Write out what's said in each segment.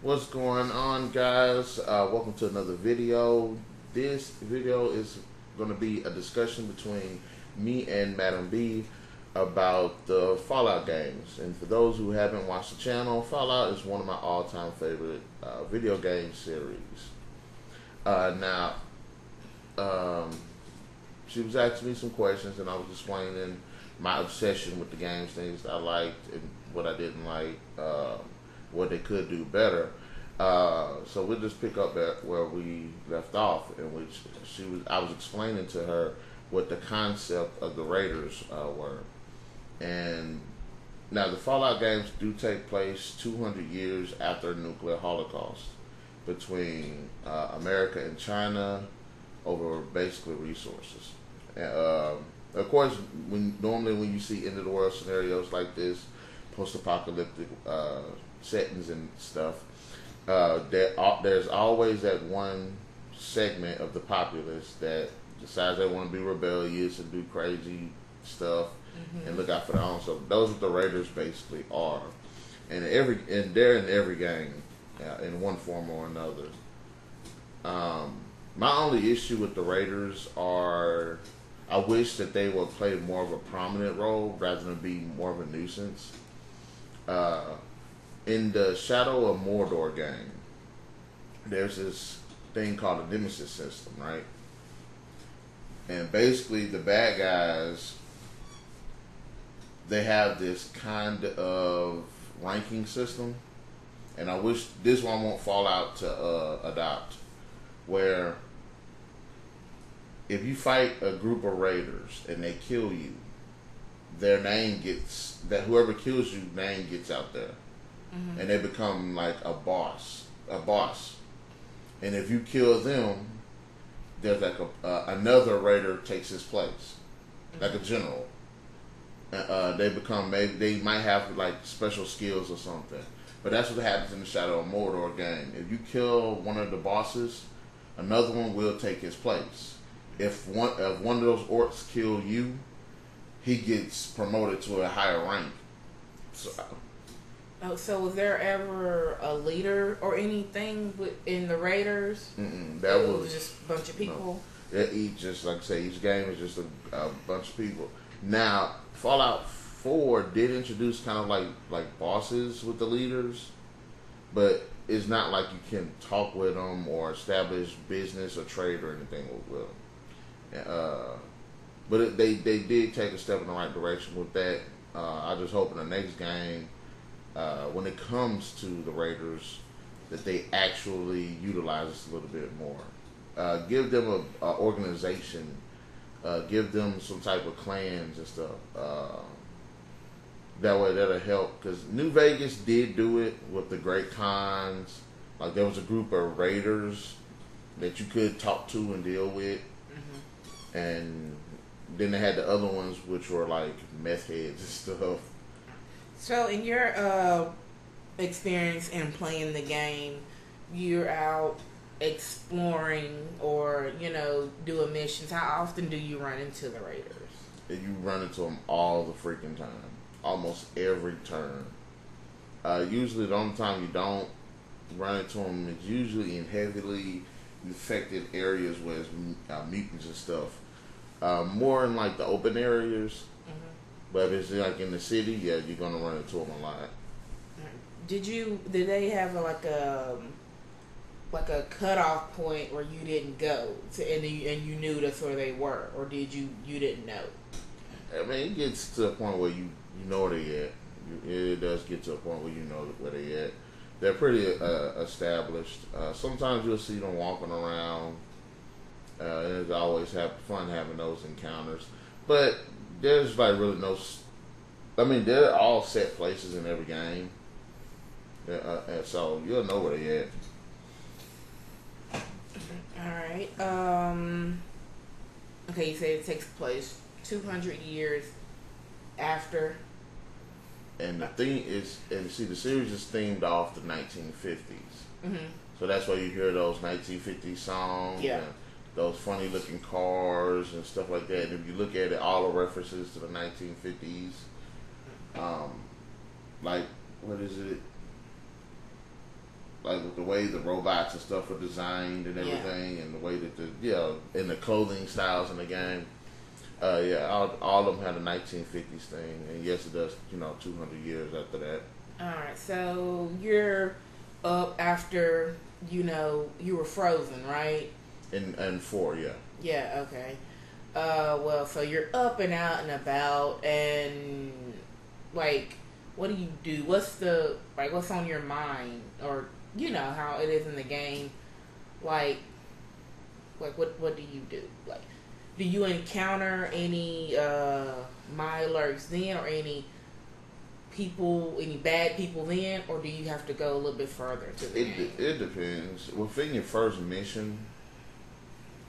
What's going on, guys? Welcome to another video. This video is going to be a discussion between me and Madam B about the Fallout games. And for those who haven't watched the channel, Fallout is one of my all-time favorite video game series. Now, um, she was asking me some questions, and I was explaining my obsession with the games, things I liked and what I didn't like. What they could do better. So we'll just pick up at where we left off, in which I was explaining to her what the concept of the Raiders were. And now the Fallout games do take place 200 years after the nuclear holocaust between America and China over basically resources. Of course, normally when you see end of the world scenarios like this, post-apocalyptic settings and stuff, there's always that one segment of the populace that decides they want to be rebellious and do crazy stuff and look out for their own. So those are what the Raiders basically are, and they're in every game in one form or another. My only issue with the Raiders are I wish that they would play more of a prominent role rather than be more of a nuisance. In the Shadow of Mordor game, there's this thing called a nemesis system, right? And basically, the bad guys, they have this kind of ranking system, and I wish this one won't fall out to adopt, where if you fight a group of raiders and they kill you, their name gets, that whoever kills you, name gets out there. And they become like a boss. And if you kill them, there's like another raider takes his place, like a general. They become, maybe they might have like special skills or something. But that's what happens in the Shadow of Mordor game. If you kill one of the bosses, another one will take his place. If one of those orcs kill you, he gets promoted to a higher rank. So was there ever a leader or anything in the Raiders? That it was just a bunch of people. No. Just like I say, each game is just a bunch of people. Now, Fallout 4 did introduce kind of like bosses with the leaders, but it's not like you can talk with them or establish business or trade or anything with them. But they did take a step in the right direction with that. I just hope in the next game, when it comes to the Raiders, that they actually utilize this a little bit more. Give them a organization. Give them some type of clans and stuff. That way that'll help. Because New Vegas did do it with the Great Khans. Like there was a group of Raiders that you could talk to and deal with. And then they had the other ones which were like meth heads and stuff. So in your experience in playing the game, you're out exploring or, doing missions. How often do you run into the Raiders? You run into them all the freaking time. Almost every turn. Usually the only time you don't run into them is usually in heavily infected areas where it's mutants and stuff. More in like the open areas. But if it's like in the city, yeah, you're gonna run into them a lot. Did they have like a cutoff point where you didn't go and you knew that's where they were, or did you didn't know? I mean, it gets to a point where you know where they at. It does get to a point where you know where they at. They're pretty established. Sometimes you'll see them walking around. And it's always fun having those encounters, but there's like really no. I mean, they're all set places in every game, and so you'll know where they at. All right. Okay, you say it takes place 200 years after. And the thing is, and see, the series is themed off the 1950s. So that's why you hear those 1950s songs. Yeah. And those funny looking cars and stuff like that. And if you look at it, all the references to the 1950s, like, what is it? like with the way the robots and stuff are designed and everything, and the way that and the clothing styles in the game. All of them had a 1950s thing, and yes, it does. 200 years after that. All right, so you're up after you were frozen, right? And 4, yeah. Yeah. Okay. Well, so you're up and out and about, and like, what do you do? What's on your mind, or how it is in the game? Like what do you do? Like, do you encounter any Mirelurks then, or any bad people then, or do you have to go a little bit further to the game? It depends. Within your first mission,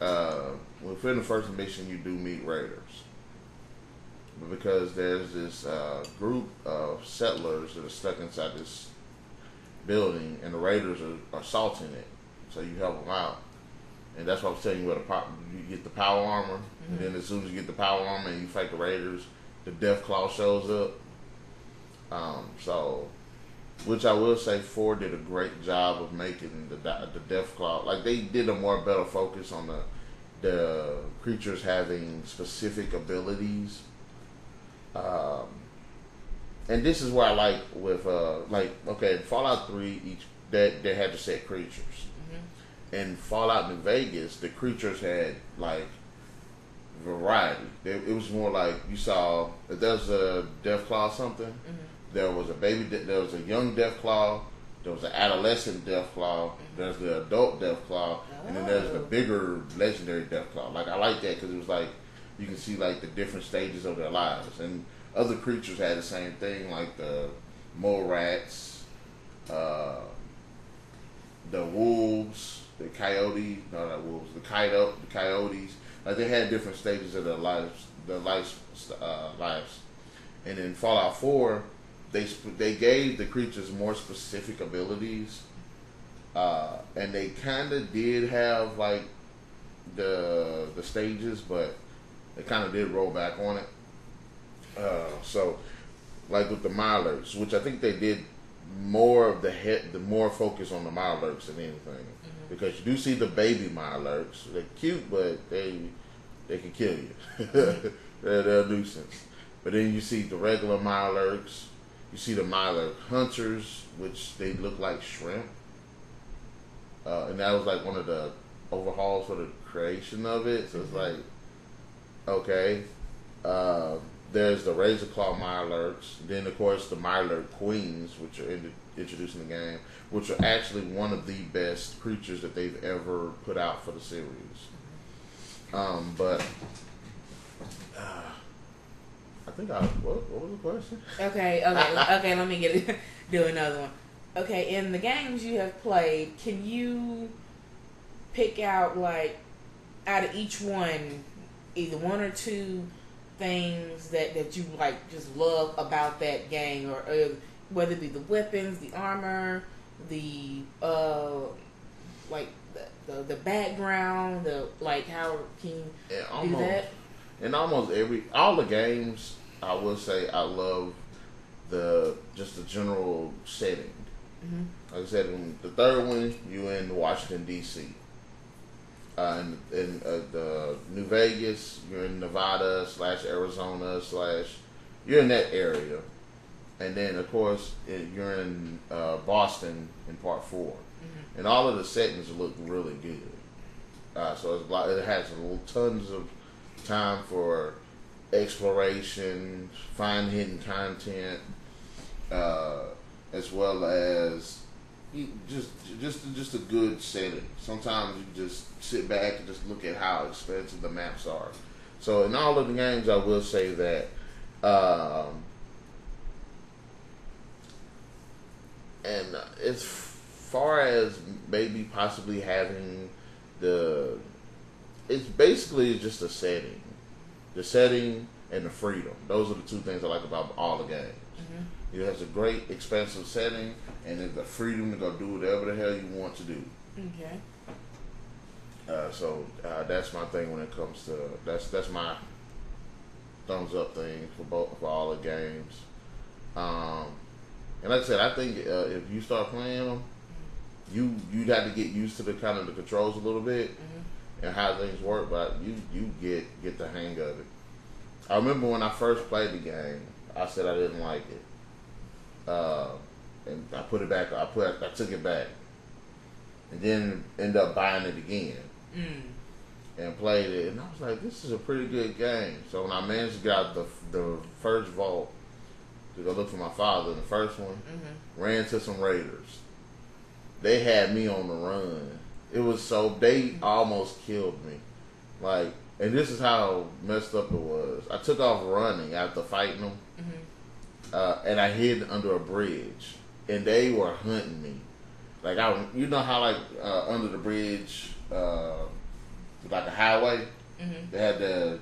you do meet raiders, because there's this group of settlers that are stuck inside this building, and the raiders are assaulting it. So you help them out, and that's what I was telling you. You get the power armor, and then as soon as you get the power armor and you fight the raiders, the Death Claw shows up. Which I will say, 4 did a great job of making the Death Claw. Like, they did a better focus on the creatures having specific abilities. And this is where I like with in Fallout 3, they had to set creatures. In Fallout New Vegas, the creatures had like variety. It was more like you saw if there was a Death Claw or something. There was there was a young Death Claw, there was an adolescent Death Claw, there's the adult Death Claw, and then there's the bigger legendary Death Claw. Like, I like that because it was like you can see like the different stages of their lives, and other creatures had the same thing, like the mole rats, the wolves, the coyotes. Like, they had different stages of their lives, lives. And in Fallout 4, they gave the creatures more specific abilities, and they kind of did have like the stages, but they kind of did roll back on it. So, like with the Mirelurks, which I think they did more of the more focus on the Mirelurks than anything, because you do see the baby Mirelurks. They're cute, but they can kill you. They're a nuisance. But then you see the regular Mirelurks. You see the Mirelurk hunters, which they look like shrimp. And that was like one of the overhauls for the creation of it. So it's like, okay. There's the Razor Claw Mirelurks. Then, of course, the Mirelurk Queens, which are introduced in the game, which are actually one of the best creatures that they've ever put out for the series. I think what was the question? Okay, let me do another one. Okay, in the games you have played, can you pick out, like, out of each one, either one or two things that you, like, just love about that game, or whether it be the weapons, the armor, the the background, how can you do that? In almost all the games, I will say I love just the general setting. Like I said, in the third one, you're in Washington, D.C. In the New Vegas, you're in Nevada / Arizona / you're in that area. And then, of course, you're in Boston in part 4. And all of the settings look really good. So it has tons of time for exploration, find hidden content, as well as just a good setting. Sometimes you just sit back and just look at how expensive the maps are. So in all of the games, I will say that and as far as maybe possibly having it's basically just a setting. The setting and the freedom. Those are the two things I like about all the games. It has a great, expansive setting, and then the freedom to go do whatever the hell you want to do. Okay. So that's my thing when it comes to that's my thumbs up thing for all the games. And like I said, I think if you start playing them, you'd have to get used to the kind of the controls a little bit and how things work, but you get the hang of it. I remember when I first played the game, I said I didn't like it, and I put it back. I took it back, and then ended up buying it again and played it, and I was like, this is a pretty good game. So when I managed to get out the first vault to go look for my father, the first one, ran to some raiders. They had me on the run. It was so, they almost killed me. Like, and this is how messed up it was. I took off running after fighting them, and I hid under a bridge, and they were hunting me. Like, you know how like under the bridge, like a highway, they had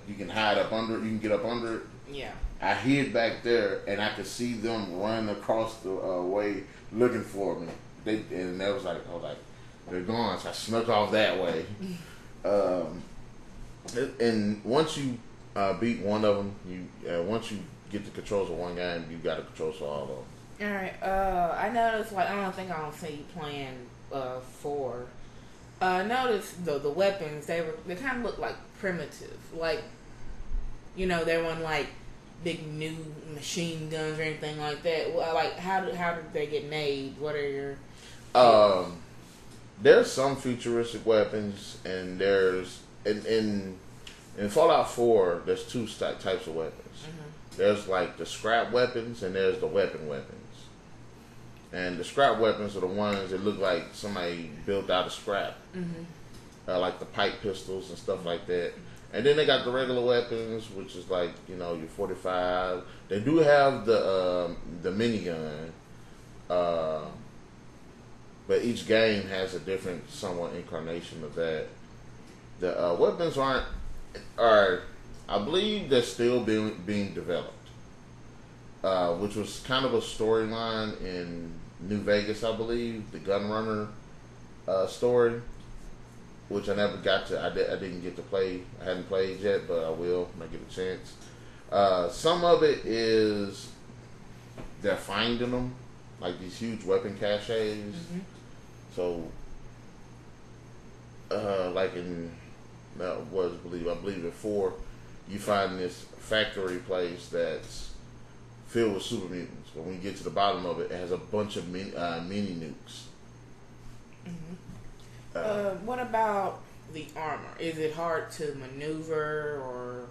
you can hide up under it, you can get up under it. Yeah. I hid back there, and I could see them run across the way looking for me. And I was like, they're gone. So I snuck off that way. And once you beat one of them, once you get the controls of one game, you got the controls for all of them. All right. I noticed, like, I don't see you playing 4. I noticed the weapons, they kind of look like primitive. Like, you know, they weren't like big new machine guns or anything like that. Like, how did they get made? What are your there's some futuristic weapons, and there's in Fallout 4 there's 2 types of weapons. There's like the scrap weapons, and there's the weapons. And the scrap weapons are the ones that look like somebody built out of scrap, like the pipe pistols and stuff like that. And then they got the regular weapons, which is like, you know, your 45. They do have the minigun, but each game has a different, somewhat incarnation of that. The weapons are, I believe they're still being developed, which was kind of a storyline in New Vegas, I believe, the Gunrunner story, which I never got to. I didn't get to play. I hadn't played yet, but I will when I get a chance. Some of it is they're finding them, like these huge weapon caches. So, like in I believe in 4, you find this factory place that's filled with super mutants. But when you get to the bottom of it, it has a bunch of mini nukes. What about the armor? Is it hard to maneuver, or?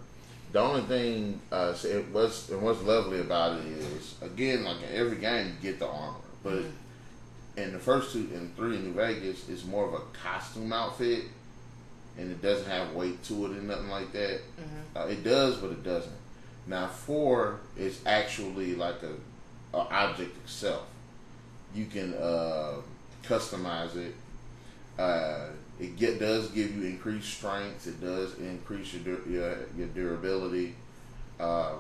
The only thing what's lovely about it is, again, like in every game, you get the armor, but in the first 2 and 3 in New Vegas, it's more of a costume outfit, and it doesn't have weight to it and nothing like that. It does, but it doesn't. Now 4 is actually like a object itself. You can customize it. It does give you increased strength. It does increase your durability. The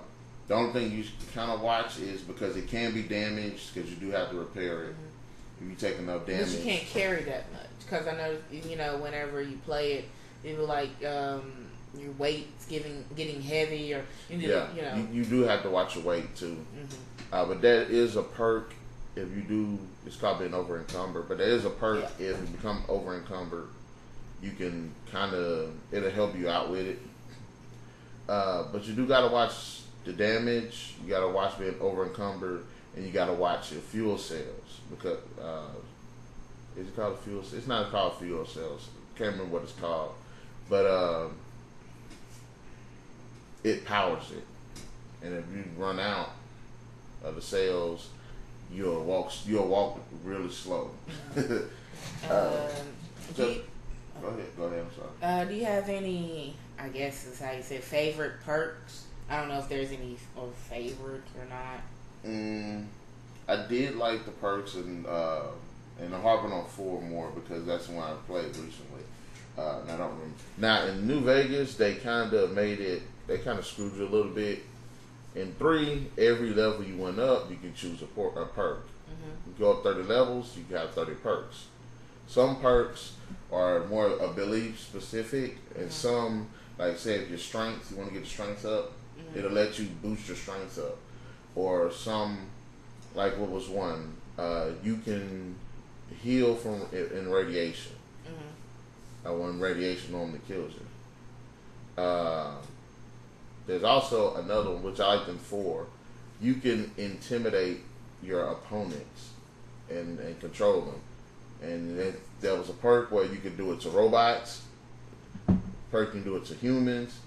only thing you kind of watch is because it can be damaged, because you do have to repair it if you take enough damage. But you can't carry that much, because I know, you know, whenever you play it, it will like your weight's getting heavy, or you know. You do have to watch your weight too. But that is a perk. If you do, it's called being over encumbered, but there is a perk if you become over encumbered. You can it'll help you out with it. But you do gotta watch the damage. You gotta watch being over encumbered, and you gotta watch your fuel cells, because is it called a fuel? It's not called fuel cells. Can't remember what it's called, but it powers it, and if you run out of the cells, you'll walk really slow. Go ahead. I'm sorry. Do you have any, I guess is how you say, favorite perks? I don't know if there's any favorite or not. I did like the perks, and I'm harping on 4 more because that's the one I played recently. I don't remember. Now in New Vegas, they kind of screwed you a little bit. In 3, every level you went up, you can choose a perk. You go up 30 levels, you have 30 perks. Some perks are more ability specific, and some, like say if your strength, you want to get your strength up, it'll let you boost your strength up. Or some, like what was one, you can heal from in radiation. Mm-hmm. When radiation normally kills you. There's also another one which I like them for. You can intimidate your opponents and control them. And there was a perk where you could do it to robots. Perk you can do it to humans,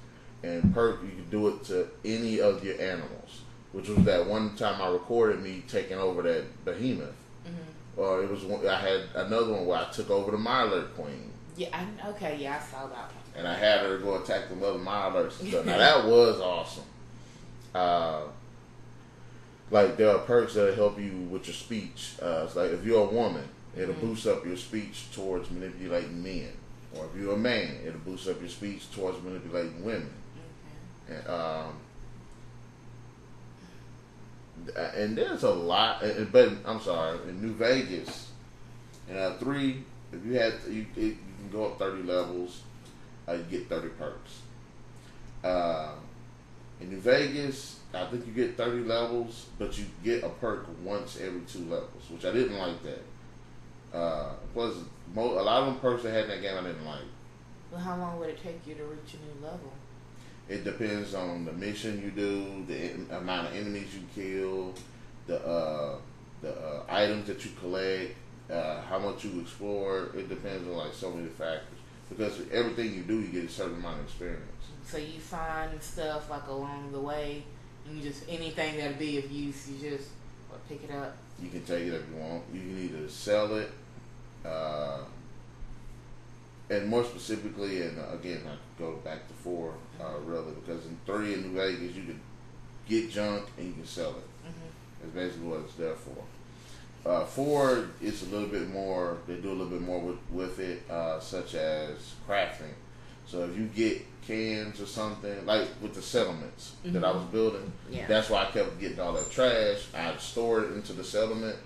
and perk you can do it to any of your animals. Which was that one time I recorded me taking over that behemoth. Mm-hmm. Or it was one, I had another one where I took over the Mirelurk Queen. Yeah, I saw that one. And I had her go attack the other Mirelurks and stuff. Now that was awesome. Like there are perks that help you with your speech. It's like if you're a woman, it'll boost up your speech towards manipulating men. Or if you're a man, it'll boost up your speech towards manipulating women. Okay. And there's a lot, but I'm sorry, in New Vegas, 3, if you had, you can go up 30 levels, you get 30 perks. In New Vegas, I think you get 30 levels, but you get a perk once every 2 levels, which I didn't like that. Plus, a lot of them perks they had in that game I didn't like. Well, how long would it take you to reach a new level? It depends on the mission you do, the amount of enemies you kill, the items that you collect, how much you explore. It depends on like so many factors. Because everything you do, you get a certain amount of experience. So you find stuff like along the way, and you just anything that'll be of use, you just pick it up. You can take it if you want. You can either sell it, and more specifically, and again, I go back to 4 really, because in 3 in New Vegas you can get junk and you can sell it. Mm-hmm. That's basically what it's there for. 4, it's a little bit more. They do a little bit more with it, such as crafting. So if you get cans or something, like with the settlements that I was building, that's why I kept getting all that trash. I'd store it into the settlement,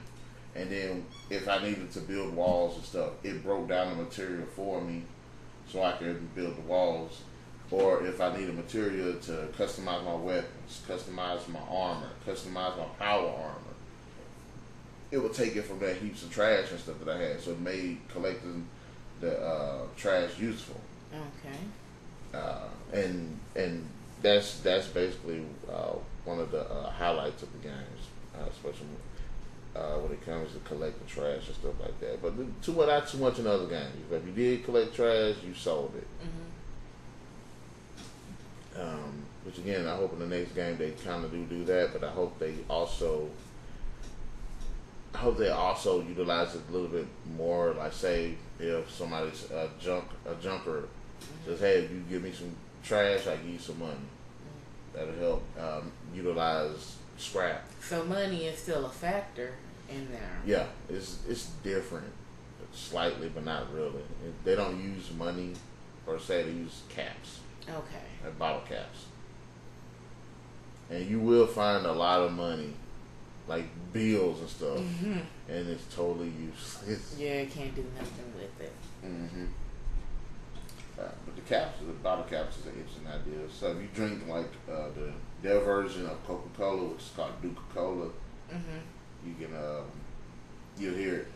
and then if I needed to build walls and stuff, it broke down the material for me, so I could build the walls. Or if I needed material to customize my weapons, customize my armor, customize my power armor, it would take it from that heaps of trash and stuff that I had. So it made collecting the trash useful. Okay. And that's basically one of the highlights of the games, especially when it comes to collecting trash and stuff like that. But not too much in other games. If you did collect trash, you sold it. Mm-hmm. Which again, I hope in the next game they kind of do that. But I hope they also utilize it a little bit more. Like say if somebody's a junker, says, hey, if you give me some trash, I give you some money. That'll help utilize scrap. So money is still a factor in there. Yeah, it's different, slightly, but not really. They don't use money per se. They use caps. Okay. Like bottle caps. And you will find a lot of money, like bills and stuff, and it's totally useless. Yeah, you can't do nothing with it. Mm-hmm. But the bottle caps is an interesting idea. So if you drink like their version of Coca-Cola, which is called Duca-Cola, you can you'll hear it.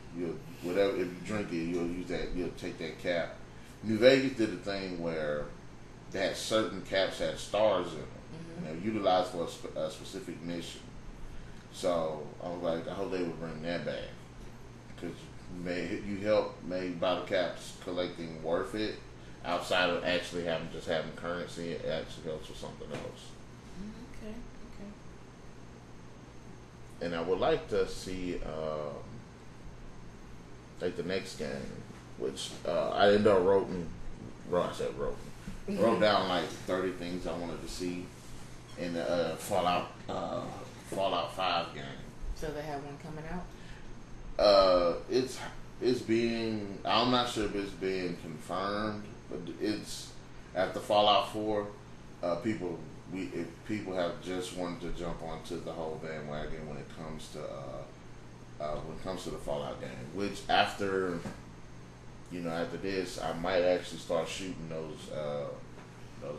Whatever, if you drink it, you'll use that. You'll take that cap. New Vegas did a thing where they had certain caps had stars in them, and they were utilized for a specific mission. So I was like, I hope they would bring that back, because you help make bottle caps collecting worth it. Outside of actually having currency, it actually goes for something else. Okay. And I would like to see, like the next game, which I ended up wrote down like 30 things I wanted to see in the Fallout 5 game. So they have one coming out? It's being, I'm not sure if it's being confirmed, but it's after Fallout 4. People have just wanted to jump onto the whole bandwagon when it comes to the Fallout game. Which after this, I might actually start shooting those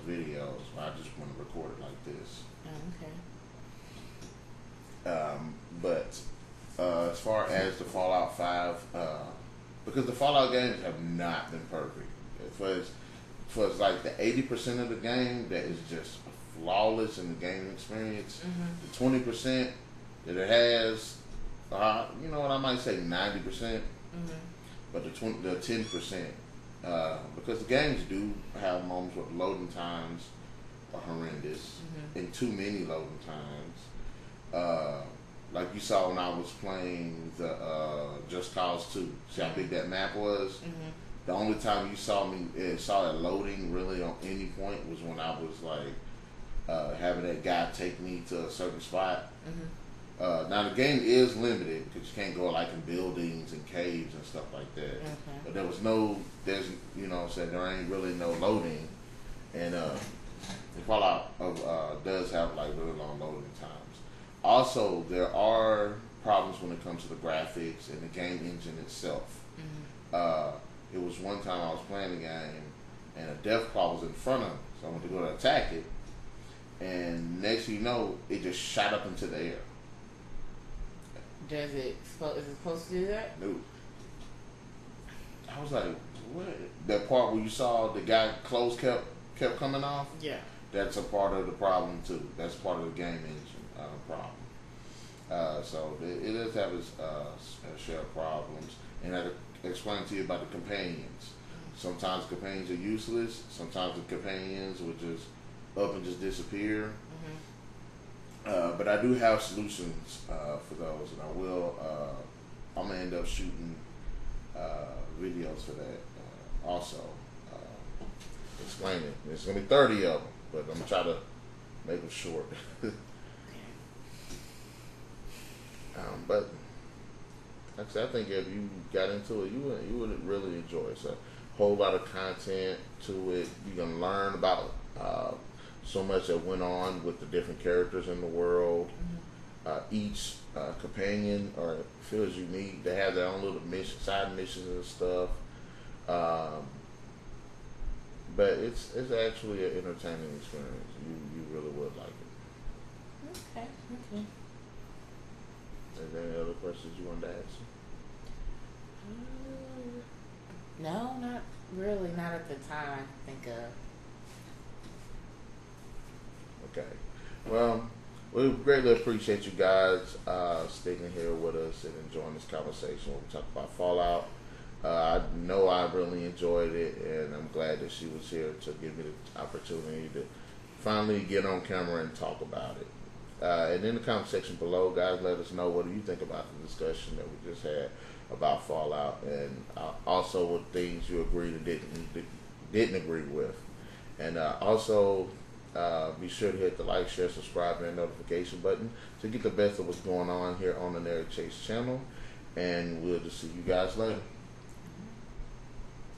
videos. I just want to record it like this. Oh, okay. But as far as the Fallout 5, because the Fallout games have not been perfect. For like the 80% of the game that is just flawless in the gaming experience, the 20% that it has, you know what, I might say 90%, but the 10%, because the games do have moments where the loading times are horrendous, and too many loading times. Like you saw when I was playing the Just Cause 2. See how big that map was? The only time you saw it loading really on any point was when I was like having that guy take me to a certain spot. Now the game is limited because you can't go like in buildings and caves and stuff like that. But you know what I'm saying, there ain't really no loading. And the Fallout does have like really long loading times. Also, there are problems when it comes to the graphics and the game engine itself. It was one time I was playing the game and a death claw was in front of me, so I went to go to attack it, and next thing you know, it just shot up into the air. Is it supposed to do that? No. I was like, what? That part where you saw the guy clothes kept coming off? Yeah. That's a part of the problem too. That's part of the game engine problem. So it does have its share of problems. And I explained to you about the companions. Sometimes companions are useless. Sometimes the companions will just up and just disappear. But I do have solutions for those, and I'm gonna end up shooting videos for that also. Explaining. There's gonna be 30 of them, but I'm gonna try to make them short. But like I said, I think if you got into it, you would really enjoy it. It's a whole lot of content to it. You're gonna learn about so much that went on with the different characters in the world. Each companion feels unique. They have their own little side missions and stuff. But it's actually an entertaining experience. You really would like it. Okay. Is there any other questions you wanted to ask? No, not really. Not at the time I think of. Okay. Well, we greatly appreciate you guys sticking here with us and enjoying this conversation when we talk about Fallout. I know I really enjoyed it, and I'm glad that she was here to give me the opportunity to finally get on camera and talk about it. And in the comment section below, guys, let us know what do you think about the discussion that we just had about Fallout, and also what things you agreed and didn't agree with. And also be sure to hit the like, share, subscribe, and notification button to get the best of what's going on here on the NarikChase channel. And we'll just see you guys later.